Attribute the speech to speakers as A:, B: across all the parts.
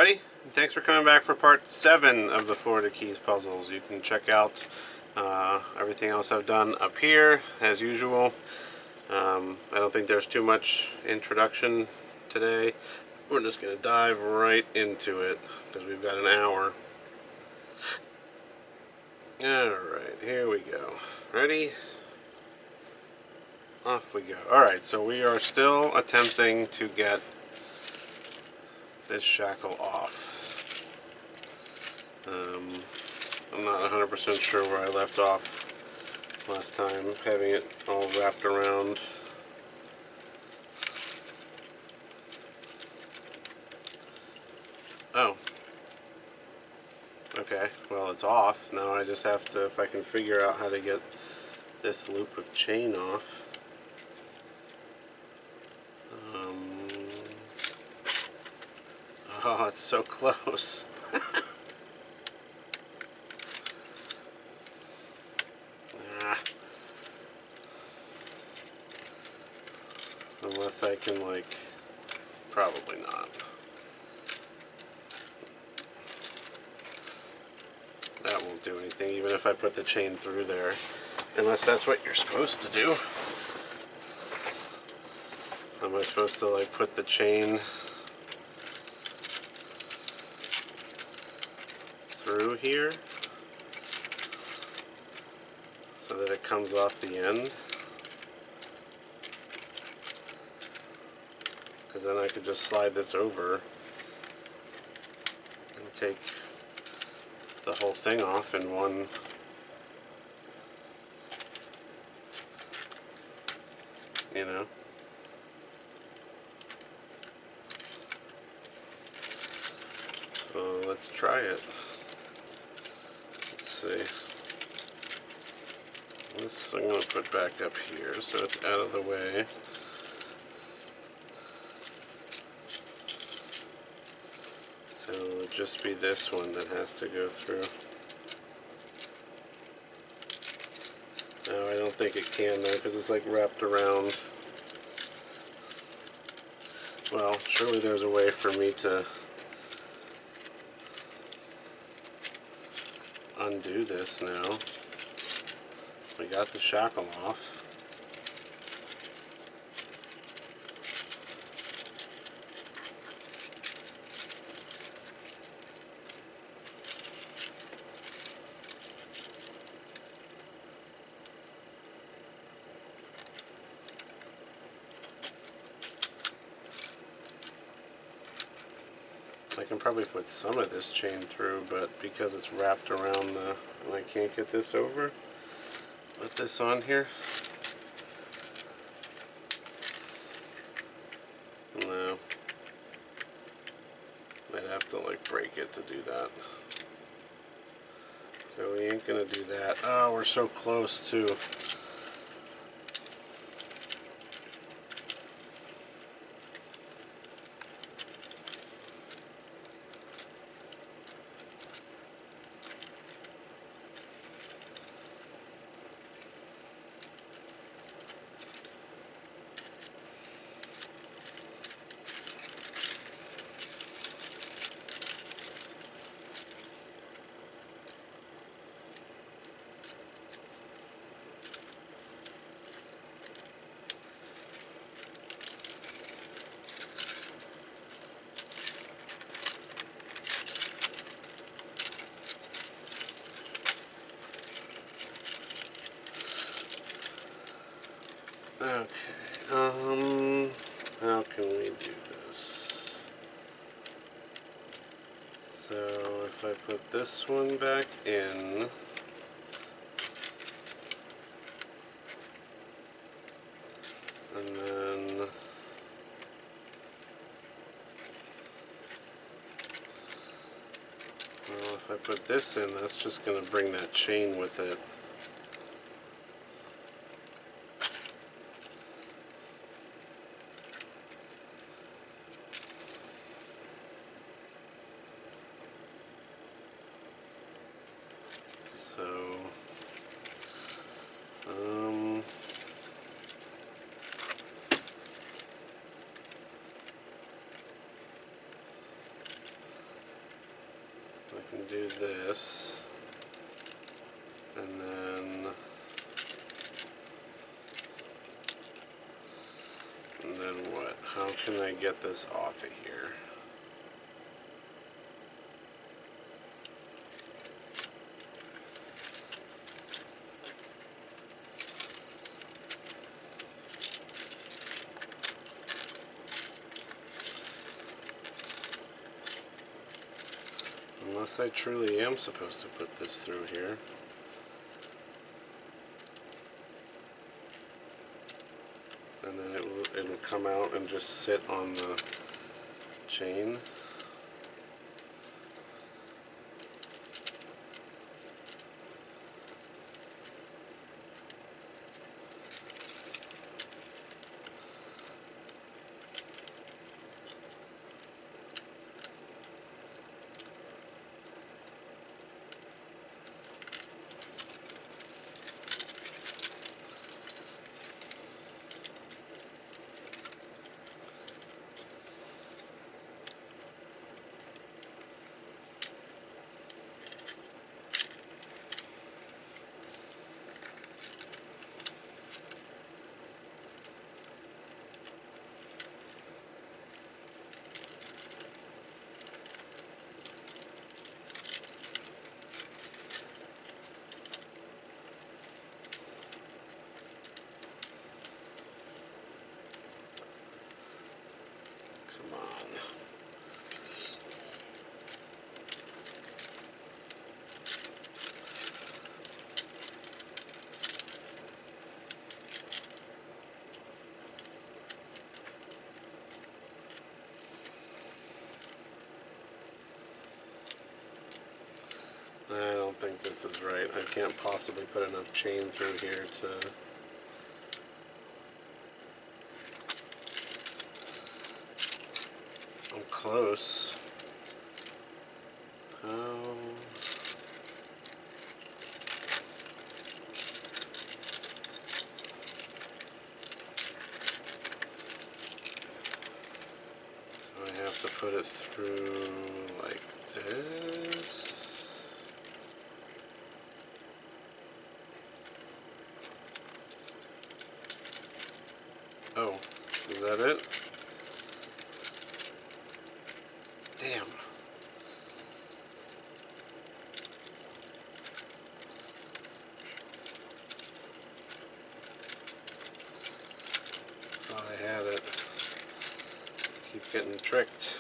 A: everybody. Thanks for coming back for part 7 of the Fleur de Keys puzzles. You can check out everything else I've done up here, as usual. I don't think there's too much introduction today. We're just going to dive right into it, because we've got an hour. Alright, here we go. Ready? Off we go. Alright, so we are still attempting to get this shackle off. I'm not 100% sure where I left off last time, having it all wrapped around. Oh. Okay, well it's off. Now I just have to, if I can figure out how to get this loop of chain off. Oh, it's so close. Unless I can, like, probably not. That won't do anything, even if I put the chain through there. Unless that's what you're supposed to do. Am I supposed to, like, put the chain through here so that it comes off the end? Because then I could just slide this over and take the whole thing off in one. You know? So let's try it. Let's see. This I'm going to put back up here so it's out of the way. So it'll just be this one that has to go through. No, I don't think it can though, because it's like wrapped around. Well, surely there's a way for me to undo this now. We got the shackle off. I can probably put some of this chain through, but because it's wrapped around the, and I can't get this over, put this on here. No. I'd have to like break it to do that. So we ain't gonna do that. Oh, we're so close to. Okay, how can we do this? So if I put this one back in, and then well, if I put this in, that's just going to bring that chain with it. So, can do this, and then what? How can I get this off of here? Unless I truly am supposed to put this through here. And then it'll come out and just sit on the chain. I don't think this is right. I can't possibly put enough chain through here to... I'm close. How... So I have to put it through like this. Oh, is that it? Damn. Thought I had it. Keep getting tricked.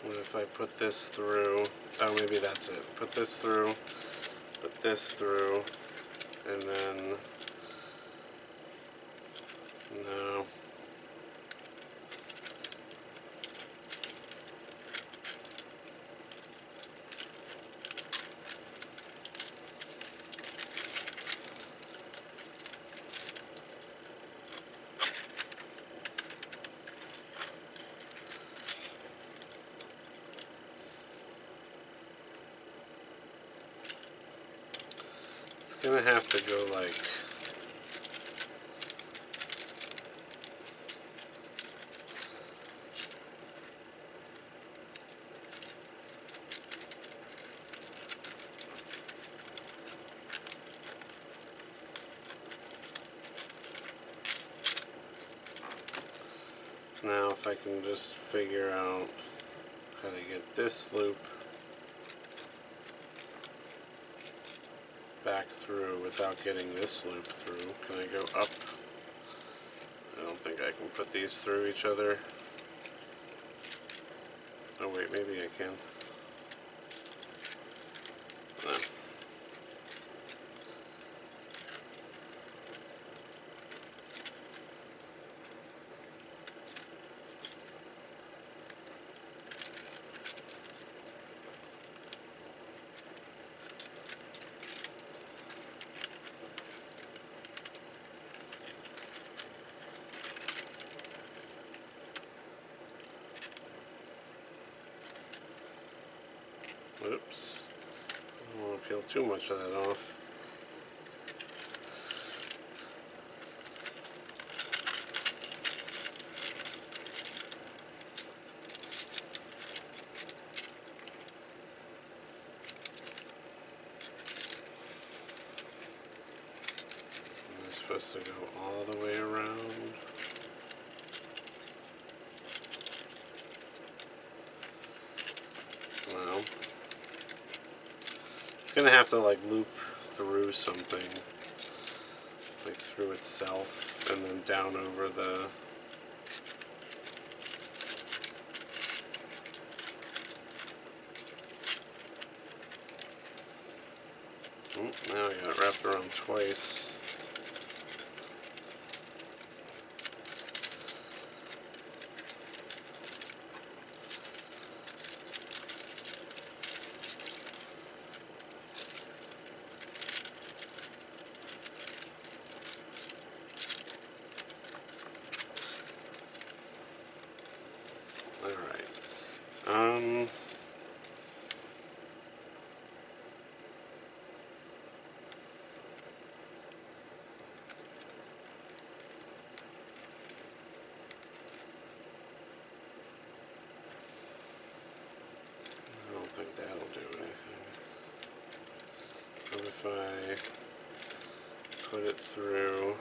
A: What if I put this through? Oh, maybe that's it. Put this through, and then... No. It's gonna have to go like... Now if I can just figure out how to get this loop back through without getting this loop through. Can I go up? I don't think I can put these through each other. Oh wait, maybe I can. No. Oops. I don't want to peel too much of that off. And it's supposed to go all the way around. Well, it's gonna have to like loop through something, like through itself, and then down over the. Now I got it wrapped around twice. Alright. I don't think that'll do anything. What if I put it through?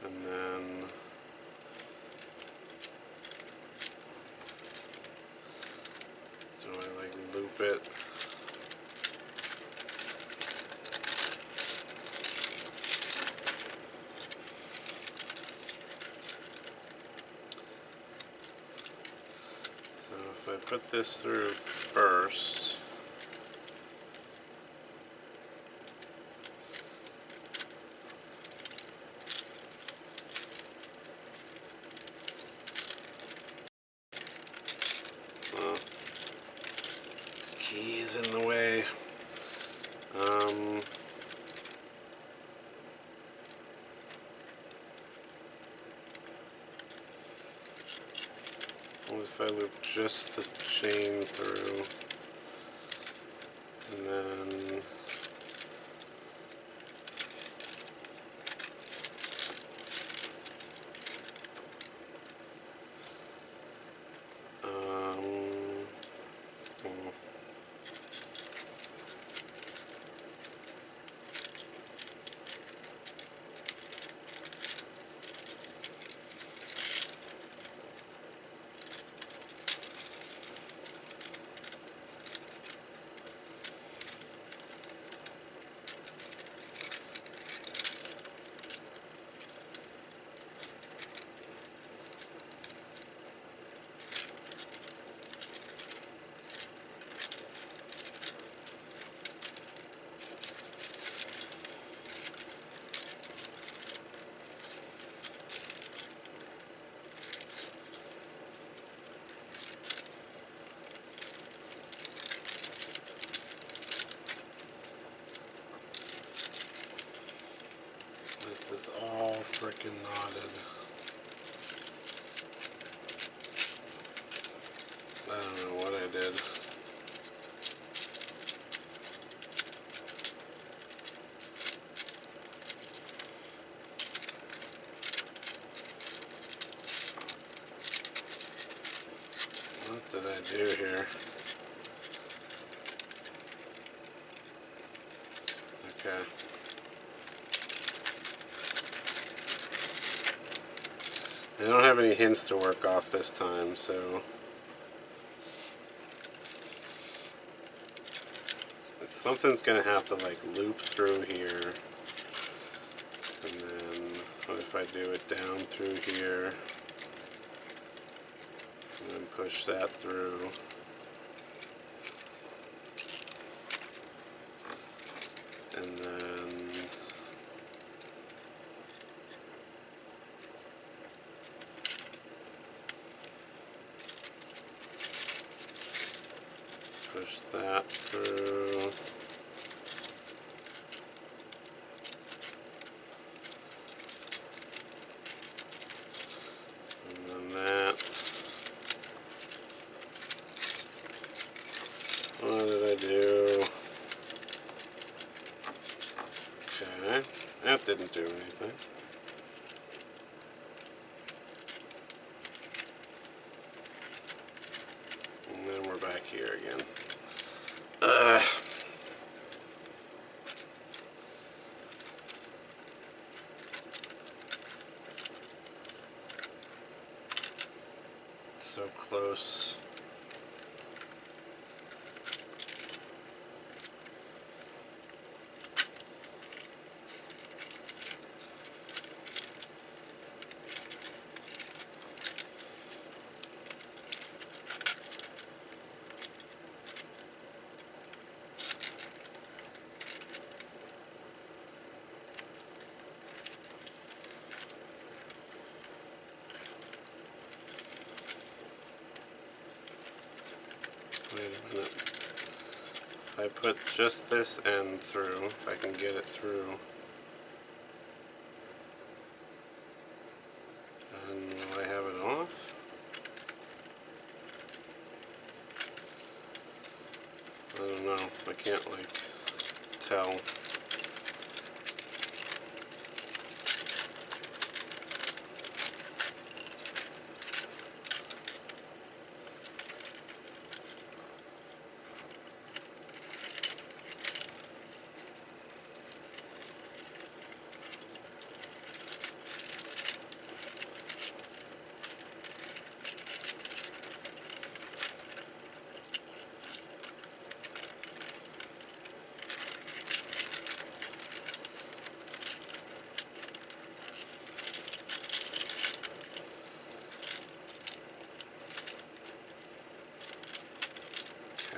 A: And then do I like loop it? So if I put this through first, well, this key is in the way. What if I loop just the chain through, and then this is all freaking knotted. I don't know what I did. What did I do here? Okay. I don't have any hints to work off this time, so something's gonna have to like loop through here, and then what if I do it down through here, and then push that through, and then push that through, and That didn't do anything. And then we're back here again. It's so close. Wait a minute. If I put just this end through, if I can get it through, then will I have it off? I don't know. I can't, like, tell.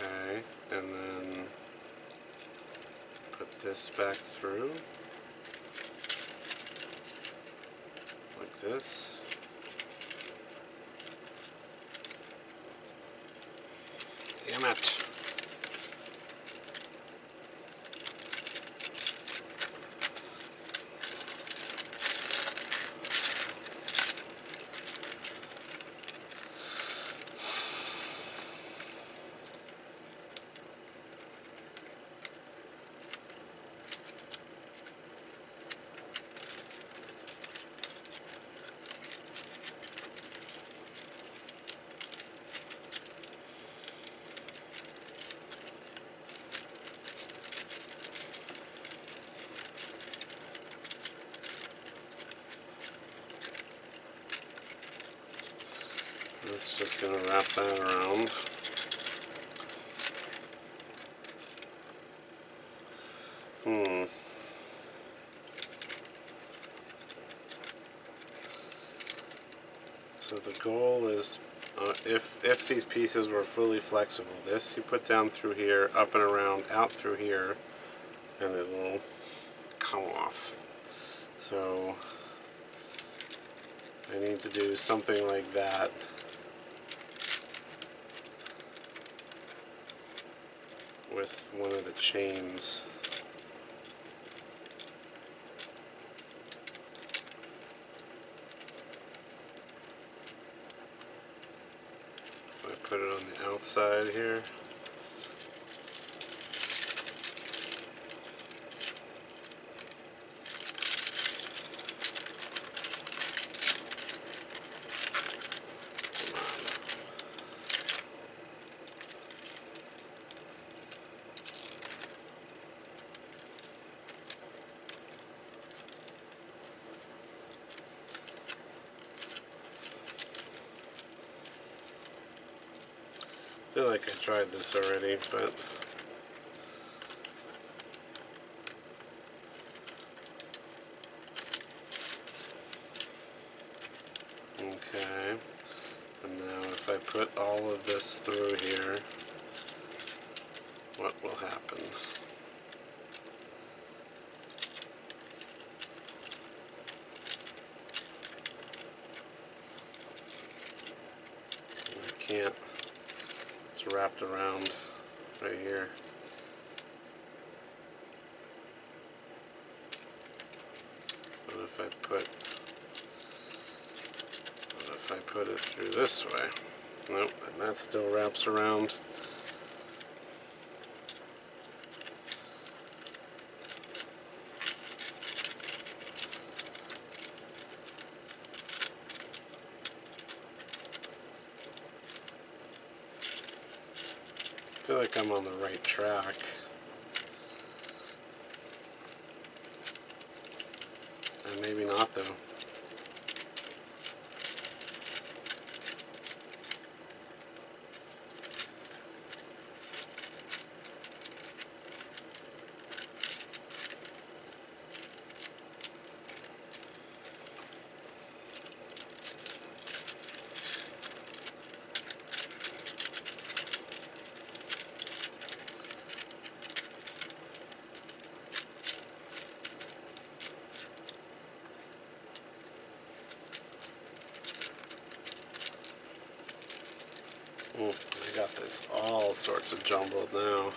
A: Okay, and then put this back through, like this. Damn it. It's just going to wrap that around. So the goal is, if these pieces were fully flexible, this you put down through here, up and around, out through here, and it will come off. So I need to do something like that. With one of the chains. If I put it on the outside here. I feel like I tried this already, but okay. And now if I put all of this through here, what will happen? I can't. It's wrapped around right here. What if I put it through this way? Nope, and that still wraps around. I'm on the right track. And maybe not though. I got this all sorts of jumbled now.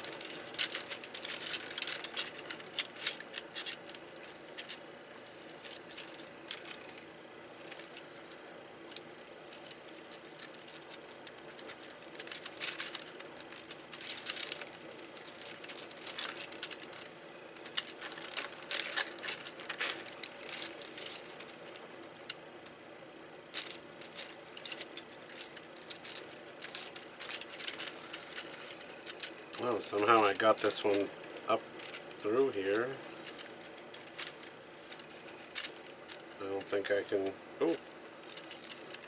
A: Oh, somehow I got this one up through here. I don't think I can. Oh,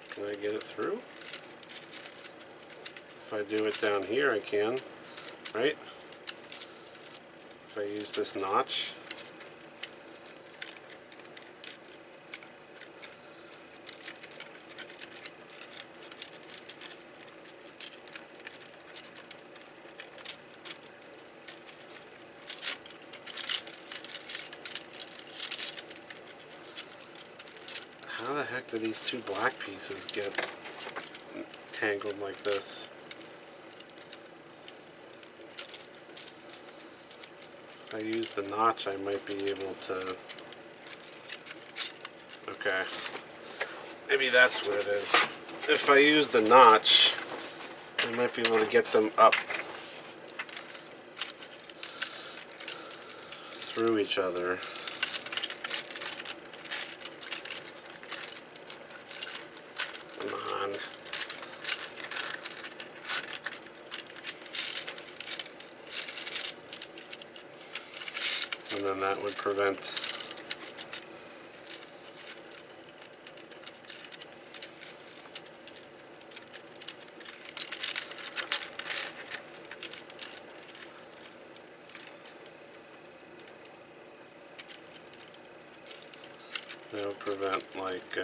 A: can I get it through? If I do it down here, I can, right? If I use this notch. How the heck do these two black pieces get tangled like this? If I use the notch, I might be able to... Okay. Maybe that's what it is. If I use the notch, I might be able to get them up through each other. Come on. And then that would prevent like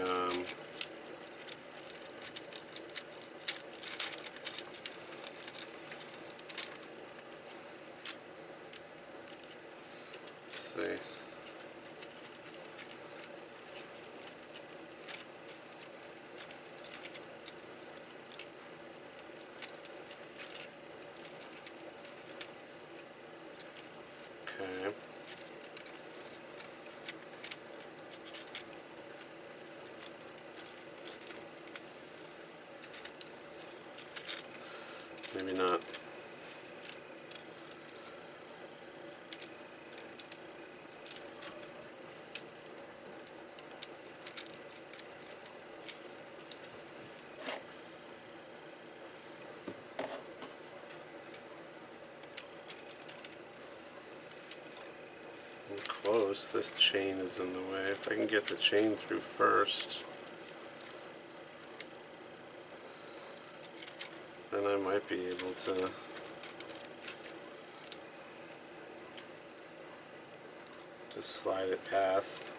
A: let's see. Okay. Maybe not. I'm close. This chain is in the way. If I can get the chain through first, then I might be able to just slide it past.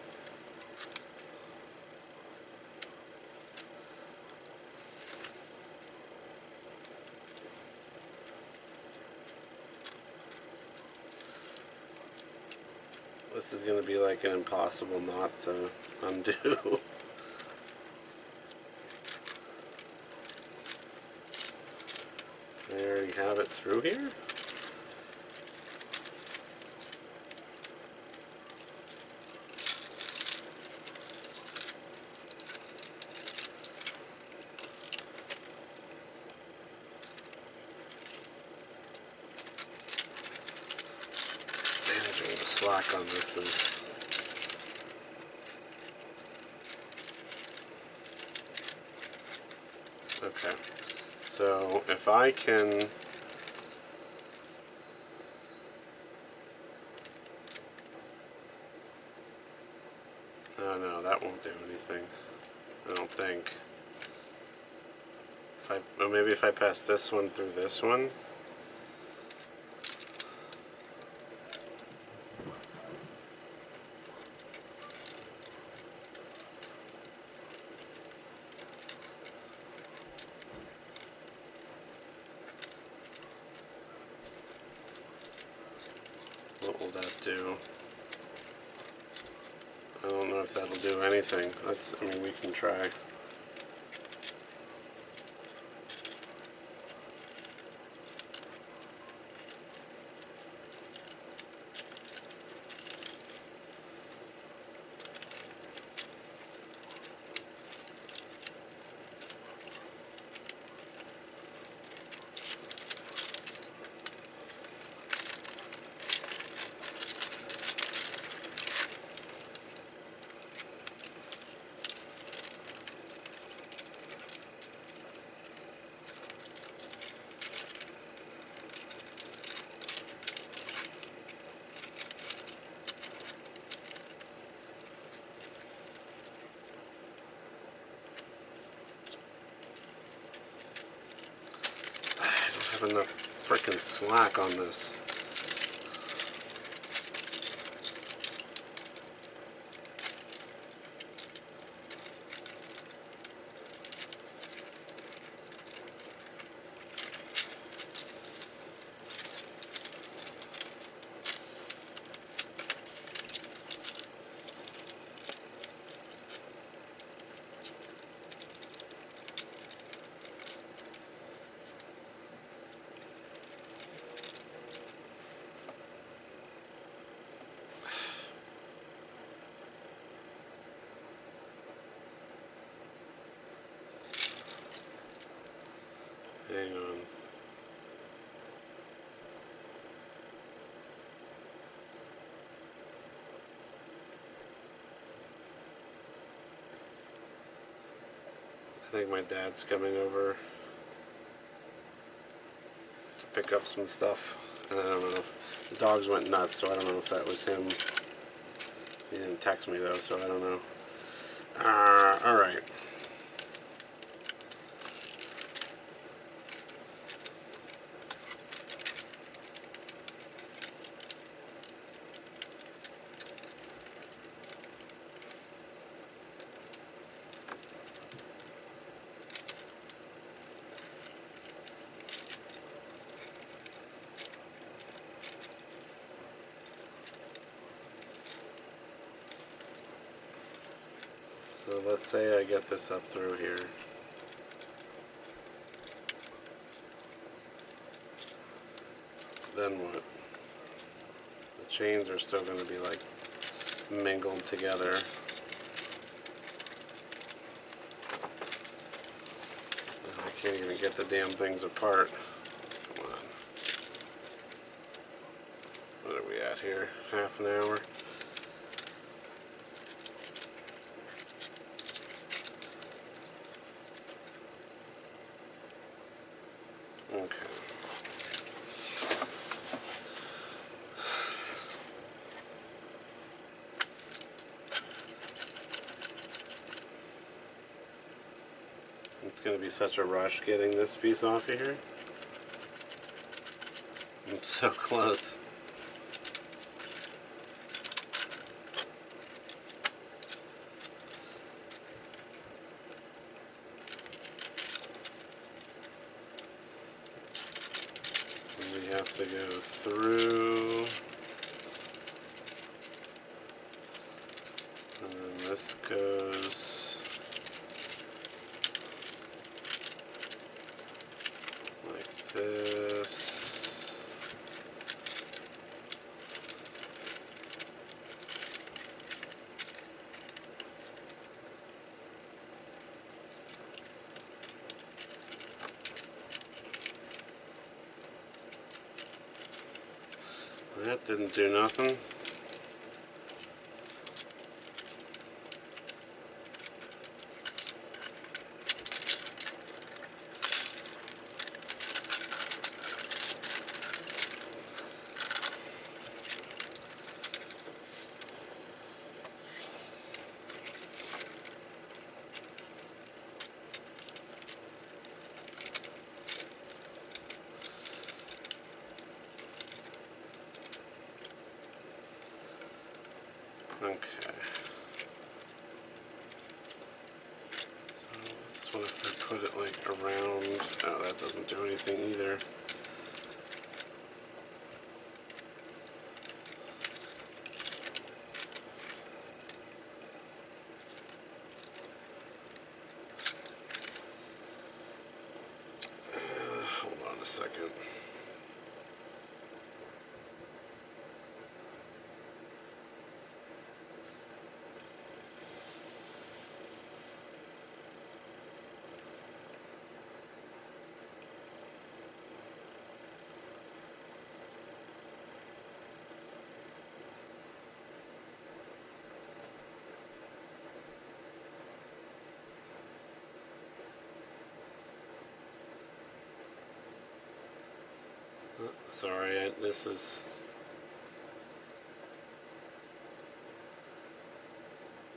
A: This is going to be like an impossible knot to undo. There you have it through here. Managing the slack on this is... Okay, so if I can No, that won't do anything. I don't think. Well, maybe if I pass this one through this one. What will that do? I don't know if that'll do anything. I mean, we can try. Enough freaking slack on this. Hang on. I think my dad's coming over to pick up some stuff. And I don't know if the dogs went nuts, so I don't know if that was him. He didn't text me though, so I don't know. Alright. So let's say I get this up through here. Then what? The chains are still going to be like mingled together. I can't even get the damn things apart. Come on. What are we at here? Half an hour? Okay. It's going to be such a rush getting this piece off of here. It's so close. And we have to go through. And then this goes like this. That didn't do nothing. Okay. So that's what if I put it like around. Oh, that doesn't do anything either. Hold on a second. Sorry, this is...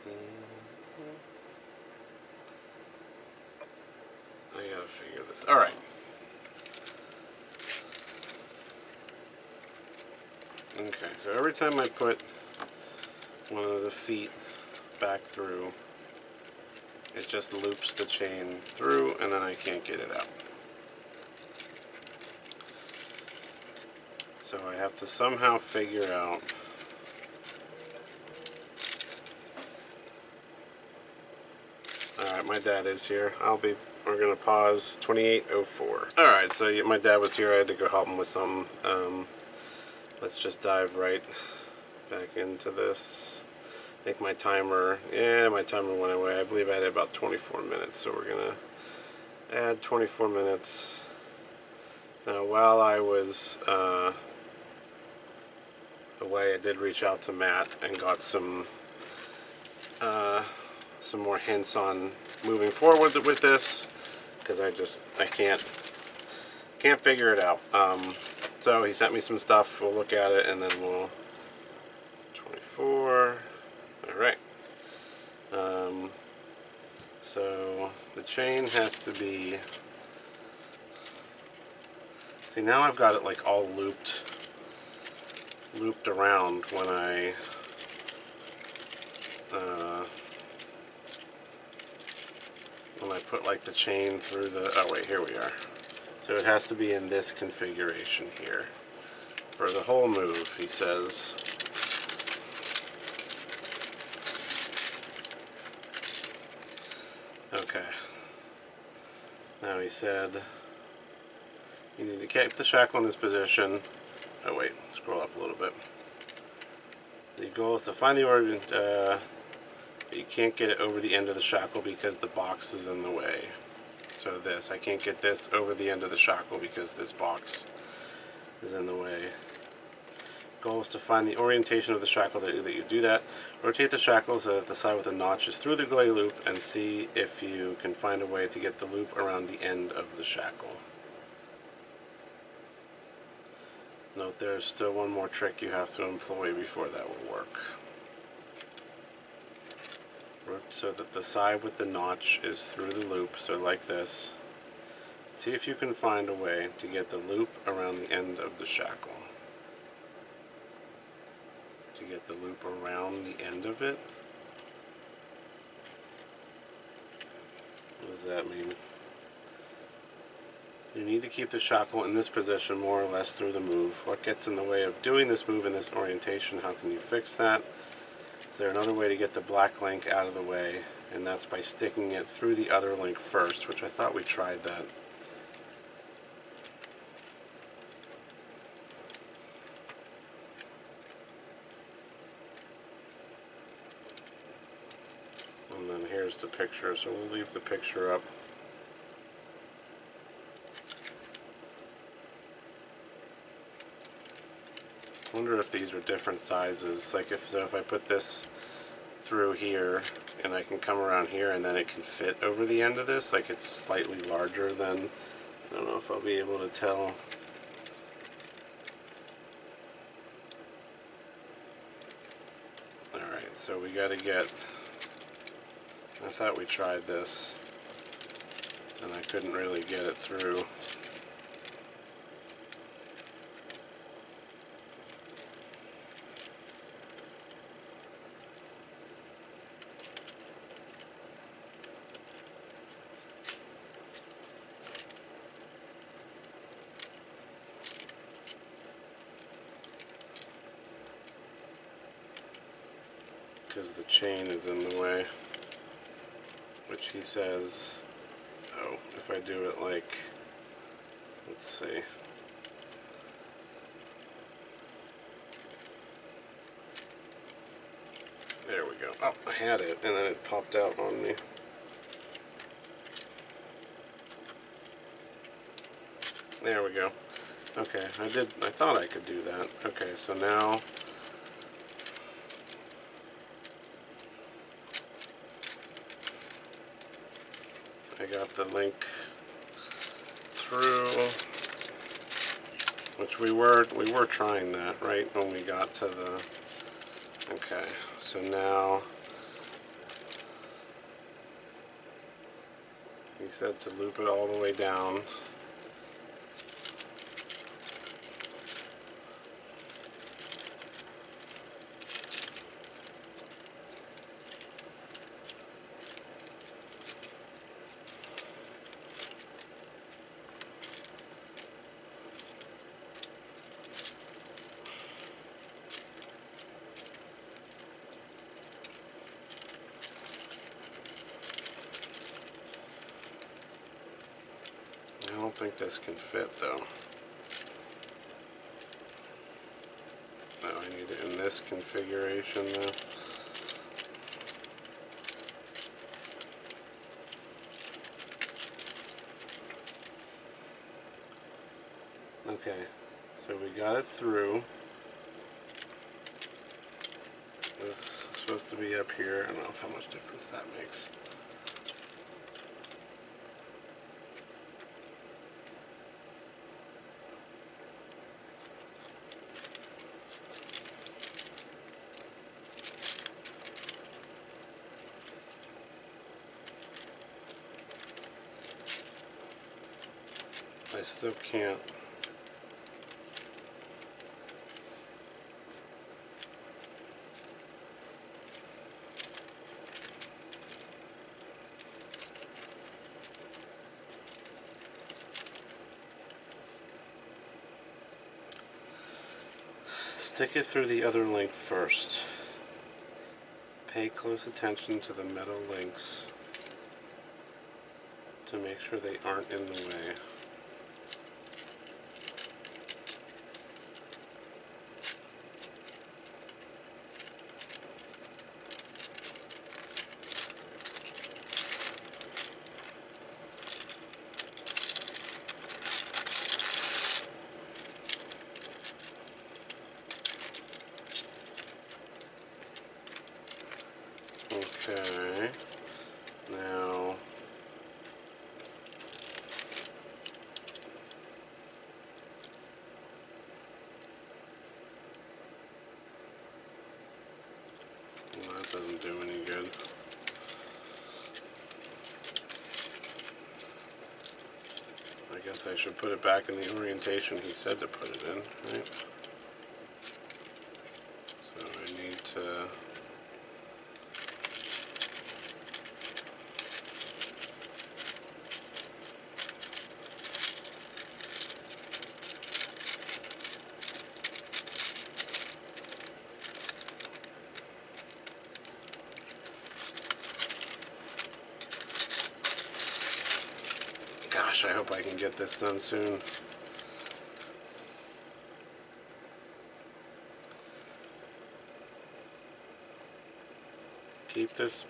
A: I gotta figure this. All right. Okay, so every time I put one of the feet back through, it just loops the chain through, and then I can't get it out. So I have to somehow figure out Alright, my dad is here. We're gonna pause 28:04. Alright, so my dad was here. I had to go help him with something. Let's just dive right back into this. I think my timer went away. I believe I had about 24 minutes, so we're gonna add 24 minutes. Now, while I was away, I did reach out to Matt and got some more hints on moving forward with this, because I can't figure it out. So he sent me some stuff. We'll look at it and then we'll 24. All right. So the chain has to be. See, now I've got it like all looped around when I put like the chain through the, oh wait, here we are. So it has to be in this configuration here for the whole move, he says. Okay. Now he said you need to keep the shackle in this position. Oh wait, scroll up a little bit. The goal is to find the organ. You can't get it over the end of the shackle because the box is in the way. So I can't get this over the end of the shackle because this box is in the way. Goal is to find the orientation of the shackle that you do that. Rotate the shackle so that the side with the notch is through the glay loop, and see if you can find a way to get the loop around the end of the shackle. Note there's still one more trick you have to employ before that will work. So that the side with the notch is through the loop, so like this. See if you can find a way to get the loop around the end of the shackle. To get the loop around the end of it? What does that mean? You need to keep the shackle in this position more or less through the move. What gets in the way of doing this move in this orientation? How can you fix that? Is there another way to get the black link out of the way? And that's by sticking it through the other link first, which I thought we tried that. And then here's the picture, so we'll leave the picture up. I wonder if these are different sizes. Like if I put this through here and I can come around here and then it can fit over the end of this, like it's slightly larger than, I don't know if I'll be able to tell. Alright, so we gotta get, I thought we tried this and I couldn't really get it through. because the chain is in the way, which he says, oh, if I do it like, let's see, there we go. Oh, I had it and then it popped out on me. There we go. Okay, I thought I could do that. Okay, so now I got the link through, which we were trying that right when we got to the, okay, so now he said to loop it all the way down. I don't think this can fit though. No, I need it in this configuration though. Okay, so we got it through. This is supposed to be up here. I don't know how much difference that makes. I still can't. Stick it through the other link first. Pay close attention to the metal links to make sure they aren't in the way. Okay, now well, that doesn't do any good. I guess I should put it back in the orientation he said to put it in, right? So I need to I hope I can get this done soon. Keep this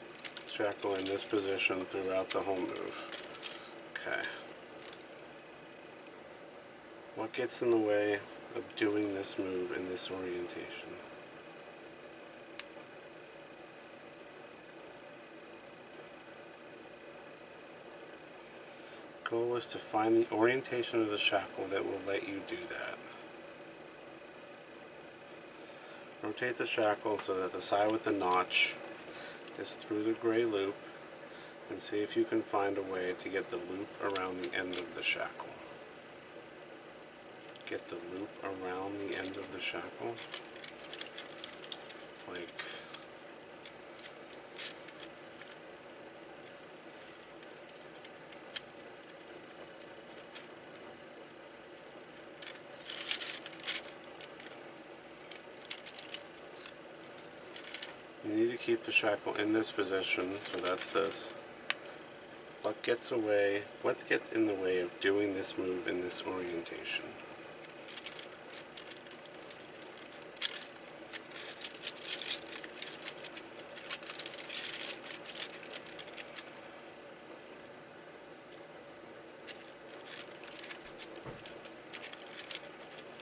A: shackle in this position throughout the whole move. Okay. What gets in the way of doing this move in this orientation? Goal is to find the orientation of the shackle that will let you do that. Rotate the shackle so that the side with the notch is through the gray loop, and see if you can find a way to get the loop around the end of the shackle. Get the loop around the end of the shackle. Like, you need to keep the shackle in this position, so that's this. What gets in the way of doing this move in this orientation?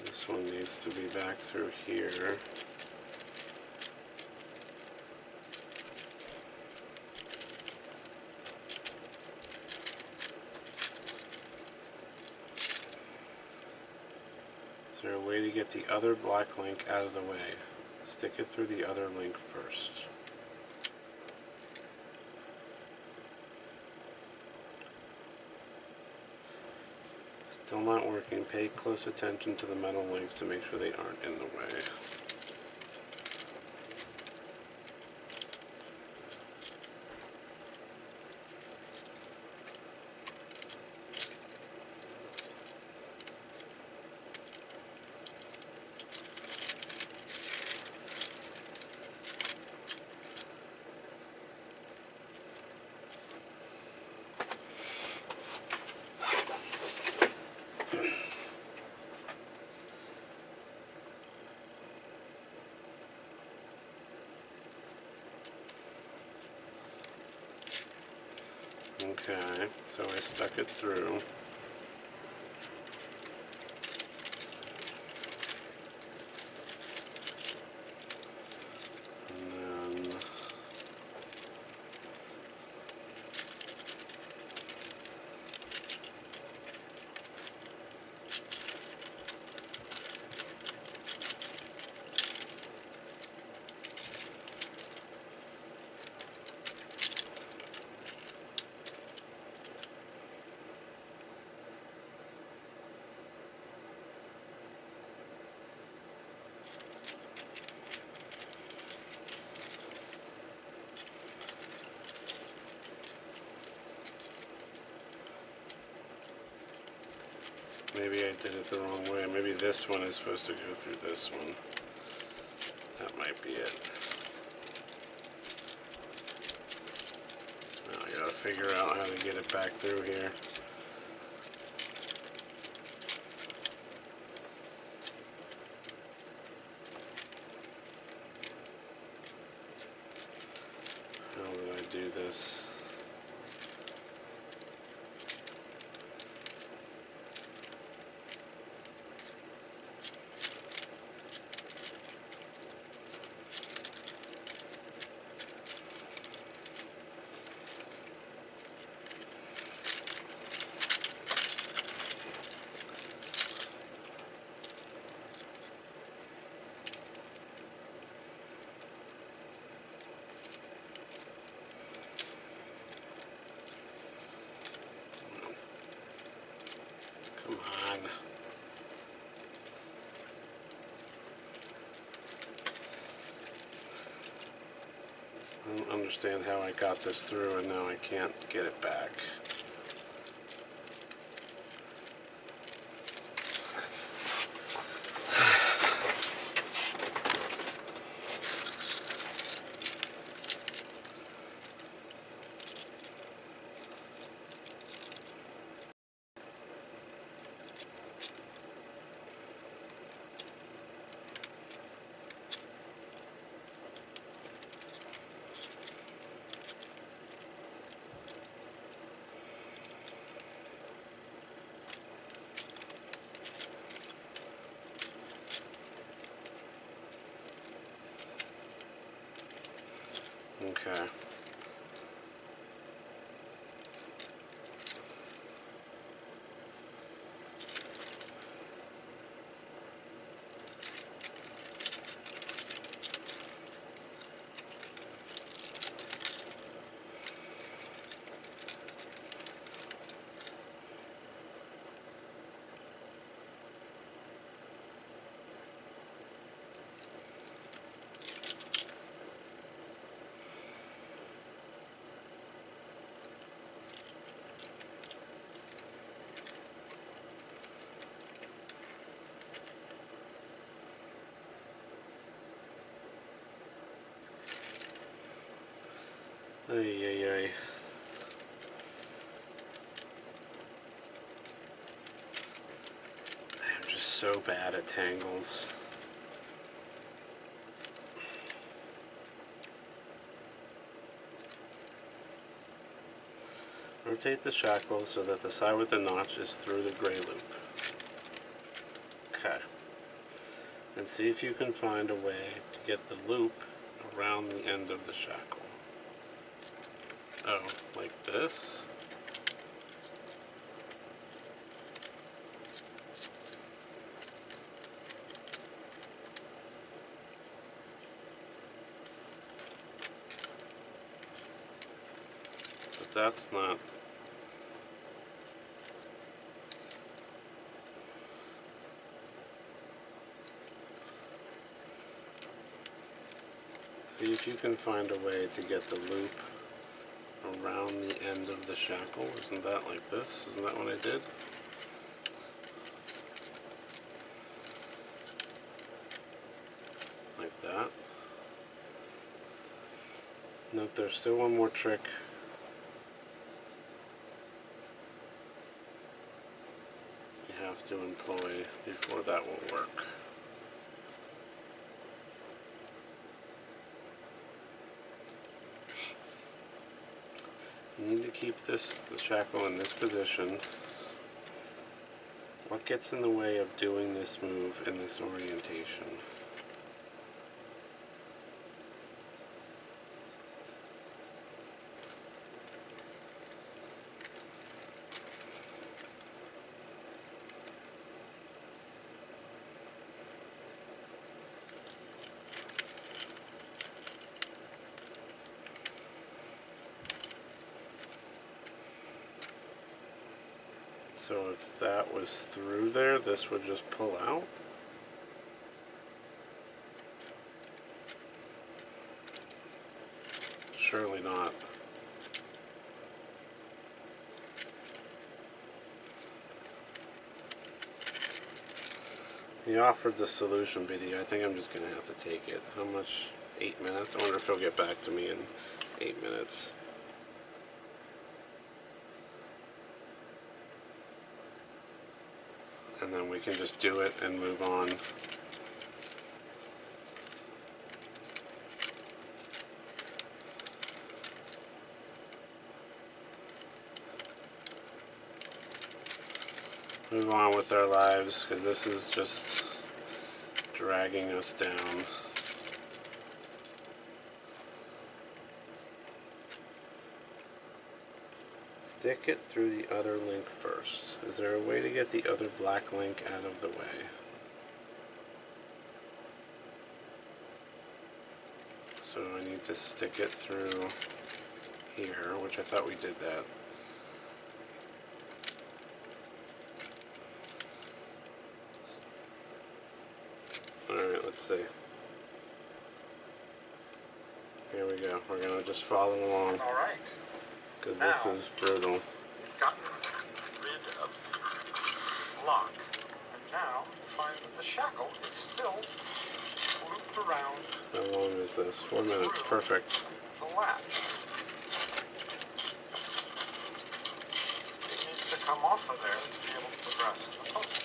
A: This one needs to be back through here. Is there a way to get the other black link out of the way? Stick it through the other link first. Still not working. Pay close attention to the metal links to make sure they aren't in the way. Okay, so I stuck it through. And then maybe I did it the wrong way. Maybe this one is supposed to go through this one. That might be it. Now I gotta figure out how to get it back through here. How did I do this? Come on. I don't understand how I got this through and now I can't get it back. Ay, ay, ay. I'm just so bad at tangles. Rotate the shackle so that the side with the notch is through the gray loop. Okay. And see if you can find a way to get the loop around the end of the shackle. Oh, like this? But that's not... See if you can find a way to get the loop around the end of the shackle. Isn't that like this? Isn't that what I did? Like that. Note there's still one more trick. You have to employ before that will work. You need to keep the shackle in this position. What gets in the way of doing this move in this orientation? So if that was through there, this would just pull out. Surely not. He offered the solution video. I think I'm just going to have to take it. How much? 8 minutes? I wonder if he'll get back to me in 8 minutes. And then we can just do it and move on. Move on with our lives, because this is just dragging us down. Stick it through the other link first. Is there a way to get the other black link out of the way? So I need to stick it through here, which I thought we did that. Alright, let's see. Here we go. We're going to just follow along.
B: Alright.
A: Because this is brutal.
B: You've gotten rid of the lock. And now you find that the shackle is still looped around.
A: How long is this? 4 minutes. Perfect.
B: The latch. It needs to come off of there to be able to progress in the puzzle.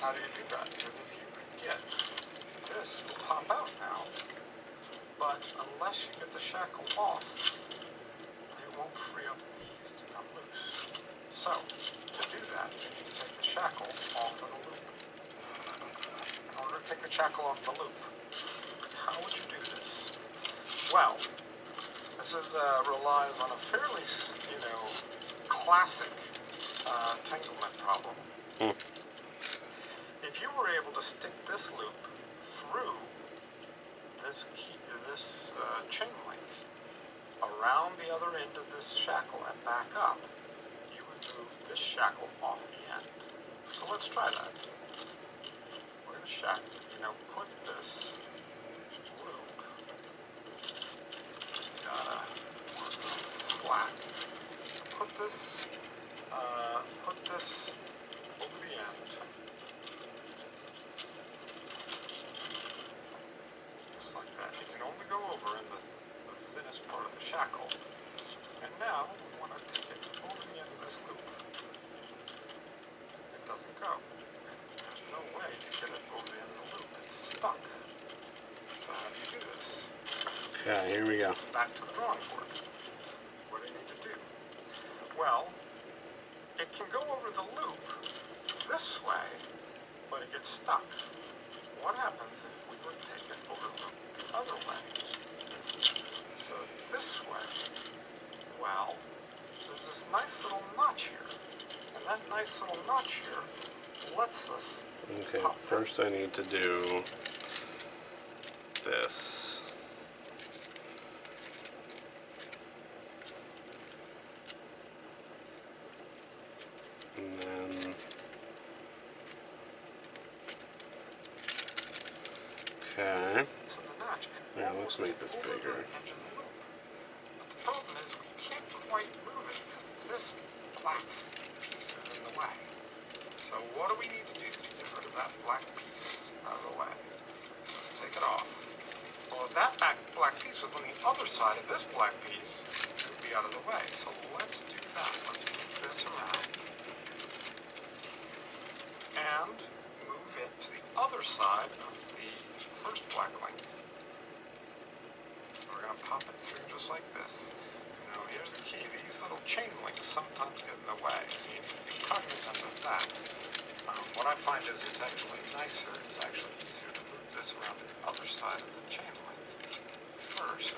B: How do you do that? Because if you could get this will pop out now, but unless you get the shackle off, it won't free up these to come loose. So, to do that, you need to take the shackle off of the loop. In order to take the shackle off the loop, how would you do this? Well, this is relies on a fairly, classic entanglement problem. If you were able to stick this loop through this chain link around the other end of this shackle and back up, you would move this shackle off the end. So let's try that. We're going to put this loop, gotta work on this slack, put this over the end, just like that. You can only go over in the thinnest this part of the shackle. And now we want to take it over the end of this loop. It doesn't go. There's no way to get it over the end of the loop. It's stuck. So how do you do this?
A: Okay, here we go.
B: Back to the drawing board. What do you need to do? Well, it can go over the loop this way, but it gets stuck. What happens if we were to take it over the loop the other way? So this way, well, there's this nice little notch here. And that nice little notch here lets us
A: Okay,
B: pop
A: first I need to do this. And then, okay.
B: this in the notch. And
A: Yeah, let's make this
B: over
A: bigger.
B: the edge of the loop. But the problem is we can't quite move it because this black piece is in the way. So what do we need to do to get rid of that black piece out of the way? Let's take it off. Well, if that black piece was on the other side of this black piece, it would be out of the way. So let's do that. Let's move this around. And move it to the other side of the first black link. So we're going to pop it through just like this. Now here's the key. These little chain links sometimes get in the way, so you need to be cognizant of that. What I find is it's actually nicer, it's actually easier to move this around to the other side of the chain link. First,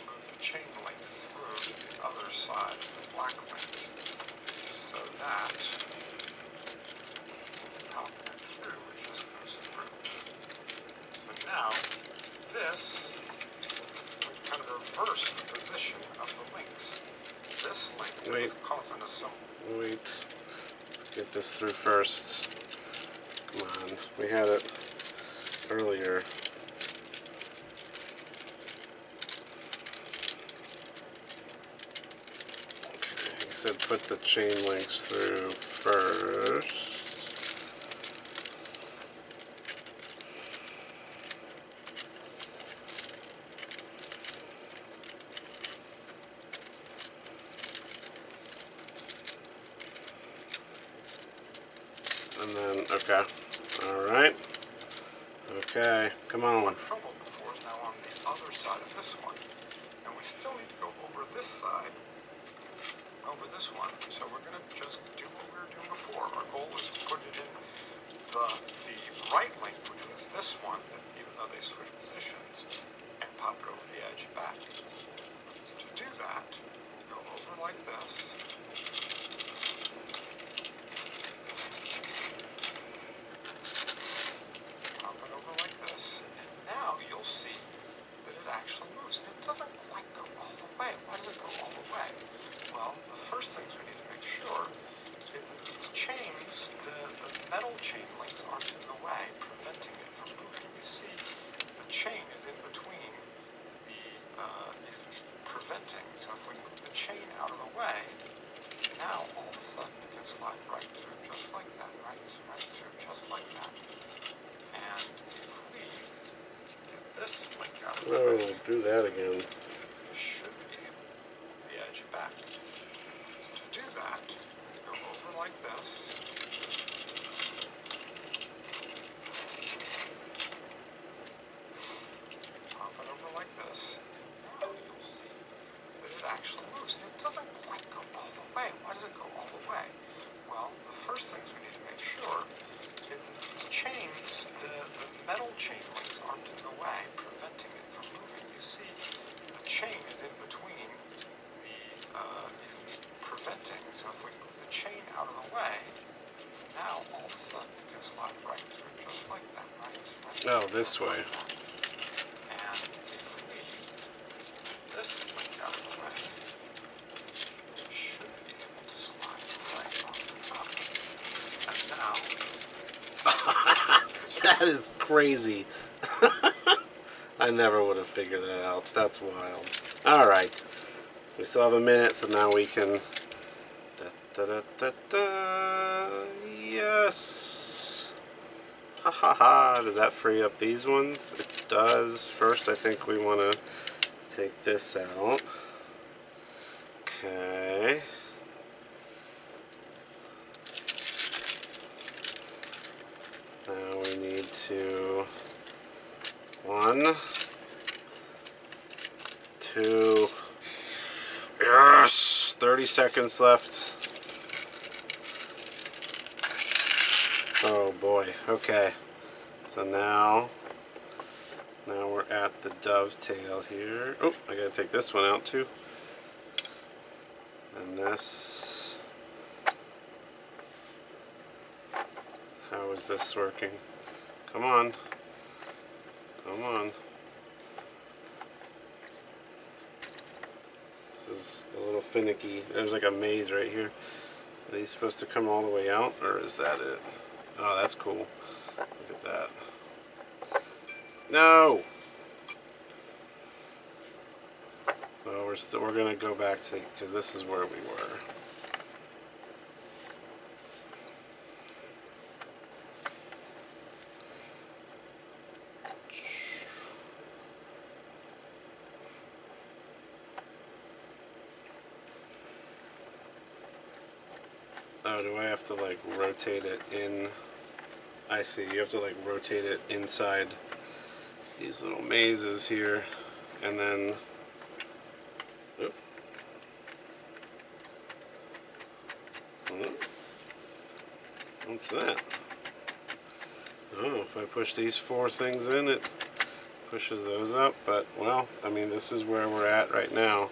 B: move the chain link through to the other side of the black link, so that popping it through, it just goes through. So now, this, we've kind of reversed the position of the links. This link that was causing us some...
A: Wait. Let's get this through first. Come on. We had it earlier. Okay, he said put the chain links through first. And then, okay. Alright. Okay, come on.
B: trouble before is now on the other side of this one. And we still need to go over this side, over this one. So we're going to just do what we were doing before. Our goal is to put it in the right link, which was this one, even though they switched positions, and pop it over the edge back. So to do that, we'll go over like this. Pop it over like this. And now you'll see that it actually moves. And it doesn't quite go all the way. Why does it go all the way? Well, the first things we need to make sure is that these chains, the metal chain links aren't in the way, preventing it from moving. You see, the chain is in between is preventing. So if we move the chain out of the way, now all of a sudden it can slide right through just like that, right through just like that. And if we can get this link out of the
A: Oh,
B: way,
A: do that again.
B: we should be able to move the edge back. So to do that, we go over like this. Pop it over like this. And now you'll see that it actually moves. And it doesn't quite go all the way. Why does it go all the way? Well, the first things we need to make sure is that these chains, the metal chain links aren't in the way, preventing it from moving. You see, the chain is in between is preventing. So if we move the chain out of the way, now all of a sudden it can slide right through just like that, right
A: Oh, this way.
B: like that. And if we get this link out of the way, we should be able to slide right off the top. And now,
A: That is crazy. I never would have figured that out. That's wild. Alright. We still have a minute, so now we can... Yes. Ha ha ha, does that free up these ones? It does. First, I think we want to take this out. Okay. Now we need to 1, 2, yes! 30 seconds left. Oh boy, okay. So now we're at the dovetail here. Oh, I gotta take this one out too. And this, how is this working? Come on, come on. This is a little finicky. There's like a maze right here. Are these supposed to come all the way out, or is that it? Oh, that's cool. Look at that. No! Well, we're gonna go back to, because this is where we were. Oh, do I have to like rotate it in? I see, you have to like rotate it inside these little mazes here, and then, oop. What's that? Oh, if I push these 4 things in, it pushes those up, but, well, I mean, this is where we're at right now.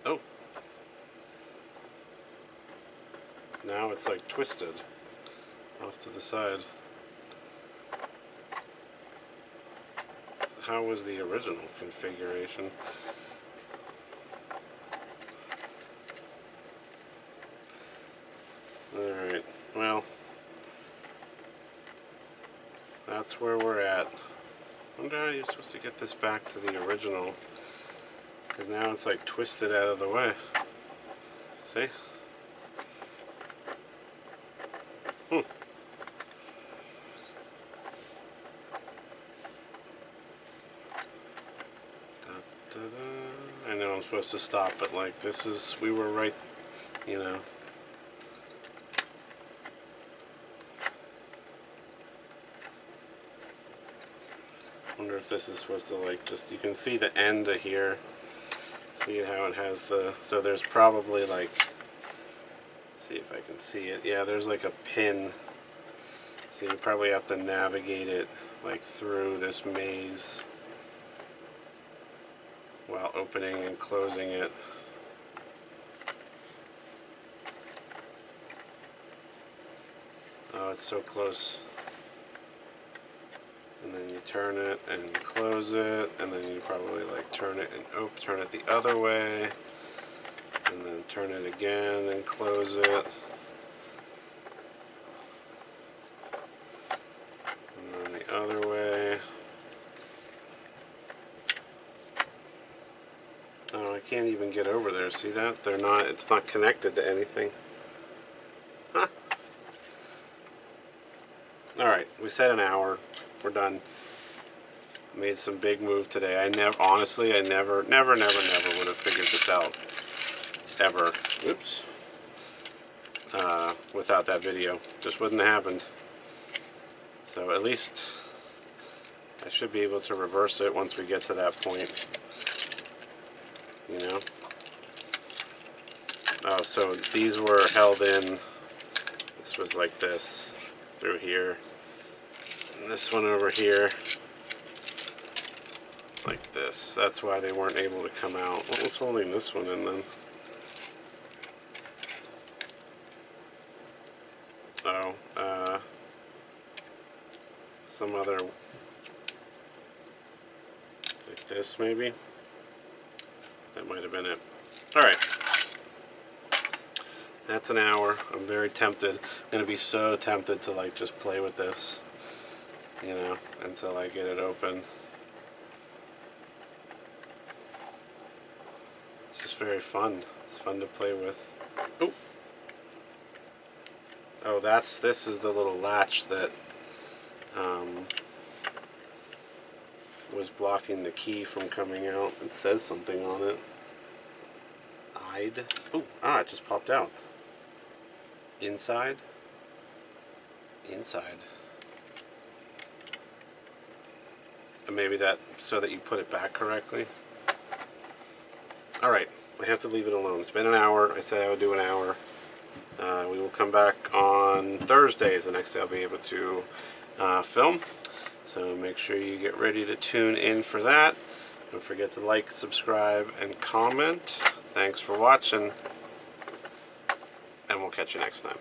A: Oh. Now it's like twisted off to the side. How was the original configuration? Alright, well, that's where we're at. I wonder how you're supposed to get this back to the original, because now it's like twisted out of the way. See? I know I'm supposed to stop, but like this is, we were right, you know. Wonder if this is supposed to like just, you can see the end of here. See how it has the, so there's probably like, let's see if I can see it. Yeah, there's like a pin. So you probably have to navigate it like through this maze while opening and closing it. Oh, it's so close. And then you turn it and close it, and then you probably like turn it and turn it the other way, and then turn it again and close it. And then the other way. Oh, I can't even get over there. See that? They're not, it's not connected to anything. Huh. Alright, we said an hour. We're done. Made some big move today. Honestly, I never would have figured this out. Ever. Oops. Without that video. Just wouldn't have happened. So at least I should be able to reverse it once we get to that point. You know? Oh, so these were held in, this was like this, through here. And this one over here, like this. That's why they weren't able to come out. What was holding this one in then? Oh, some other, like this maybe? That might have been it. Alright. That's an hour. I'm very tempted. I'm going to be so tempted to like just play with this, you know, until I get it open. It's just very fun. It's fun to play with. Oh, oh, this is the little latch that was blocking the key from coming out. It says something on it. Oh, it just popped out. Inside. Inside. And maybe that so that you put it back correctly. Alright, I have to leave it alone. It's been an hour. I said I would do an hour. We will come back on Thursdays. The next day I'll be able to film. So make sure you get ready to tune in for that. Don't forget to like, subscribe, and comment. Thanks for watching, and we'll catch you next time.